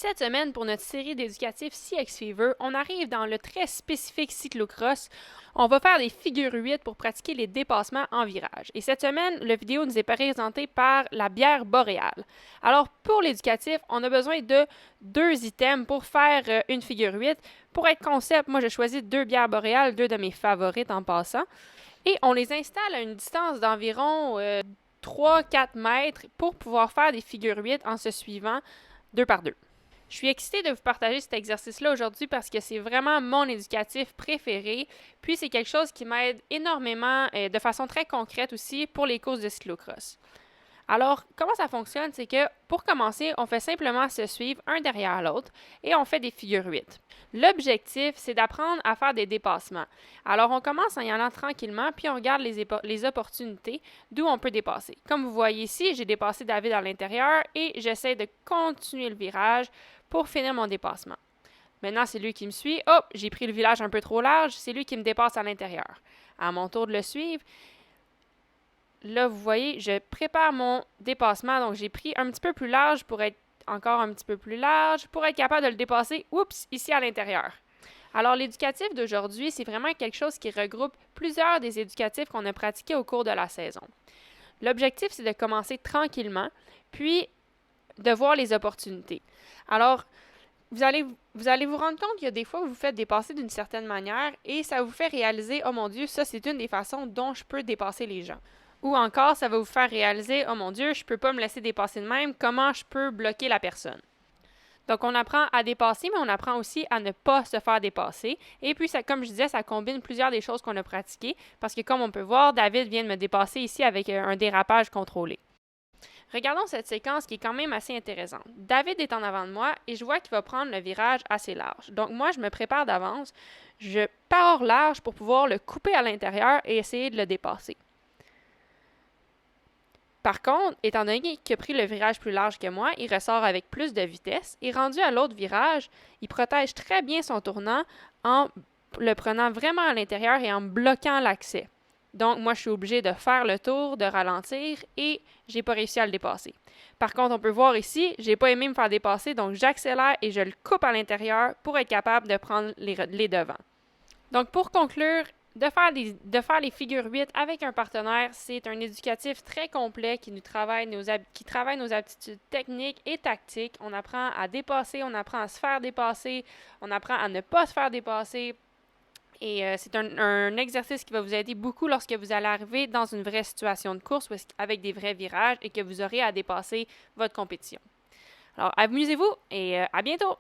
Cette semaine, pour notre série d'éducatifs CX Fever, on arrive dans le très spécifique cyclocross. On va faire des figures 8 pour pratiquer les dépassements en virage. Et cette semaine, la vidéo nous est présentée par la bière boréale. Alors, pour l'éducatif, on a besoin de 2 items pour faire une figure 8. Pour être concept, moi j'ai choisi 2 bières boréales, 2 de mes favorites en passant. Et on les installe à une distance d'environ 3-4 mètres pour pouvoir faire des figures 8 en se suivant 2 par 2. Je suis excitée de vous partager cet exercice-là aujourd'hui parce que c'est vraiment mon éducatif préféré, puis c'est quelque chose qui m'aide énormément de façon très concrète aussi pour les courses de cyclocross. Alors, comment ça fonctionne? C'est que pour commencer, on fait simplement se suivre un derrière l'autre et on fait des figures 8. L'objectif, c'est d'apprendre à faire des dépassements. Alors, on commence en y allant tranquillement, puis on regarde les opportunités d'où on peut dépasser. Comme vous voyez ici, j'ai dépassé David à l'intérieur et j'essaie de continuer le virage pour finir mon dépassement. Maintenant, c'est lui qui me suit. Oh, j'ai pris le virage un peu trop large, c'est lui qui me dépasse à l'intérieur. À mon tour de le suivre. Là, vous voyez, je prépare mon dépassement. Donc, j'ai pris un petit peu plus large pour être encore un petit peu plus large pour être capable de le dépasser, ici à l'intérieur. Alors, l'éducatif d'aujourd'hui, c'est vraiment quelque chose qui regroupe plusieurs des éducatifs qu'on a pratiqués au cours de la saison. L'objectif, c'est de commencer tranquillement, puis de voir les opportunités. Alors, vous allez vous rendre compte qu'il y a des fois où vous faites dépasser d'une certaine manière et ça vous fait réaliser « Oh mon Dieu, ça c'est une des façons dont je peux dépasser les gens ». Ou encore, ça va vous faire réaliser « Oh mon Dieu, je peux pas me laisser dépasser de même, comment je peux bloquer la personne ». Donc, on apprend à dépasser, mais on apprend aussi à ne pas se faire dépasser. Et puis, ça, comme je disais, ça combine plusieurs des choses qu'on a pratiquées parce que comme on peut voir, David vient de me dépasser ici avec un dérapage contrôlé. Regardons cette séquence qui est quand même assez intéressante. David est en avant de moi et je vois qu'il va prendre le virage assez large. Donc moi, je me prépare d'avance. Je pars large pour pouvoir le couper à l'intérieur et essayer de le dépasser. Par contre, étant donné qu'il a pris le virage plus large que moi, il ressort avec plus de vitesse et rendu à l'autre virage, il protège très bien son tournant en le prenant vraiment à l'intérieur et en bloquant l'accès. Donc, moi, je suis obligée de faire le tour, de ralentir et j'ai pas réussi à le dépasser. Par contre, on peut voir ici, j'ai pas aimé me faire dépasser, donc j'accélère et je le coupe à l'intérieur pour être capable de prendre les devants. Donc, pour conclure, de faire les figures 8 avec un partenaire, c'est un éducatif très complet qui travaille nos aptitudes techniques et tactiques. On apprend à dépasser, on apprend à se faire dépasser, on apprend à ne pas se faire dépasser. Et c'est un exercice qui va vous aider beaucoup lorsque vous allez arriver dans une vraie situation de course avec des vrais virages et que vous aurez à dépasser votre compétition. Alors, amusez-vous et à bientôt!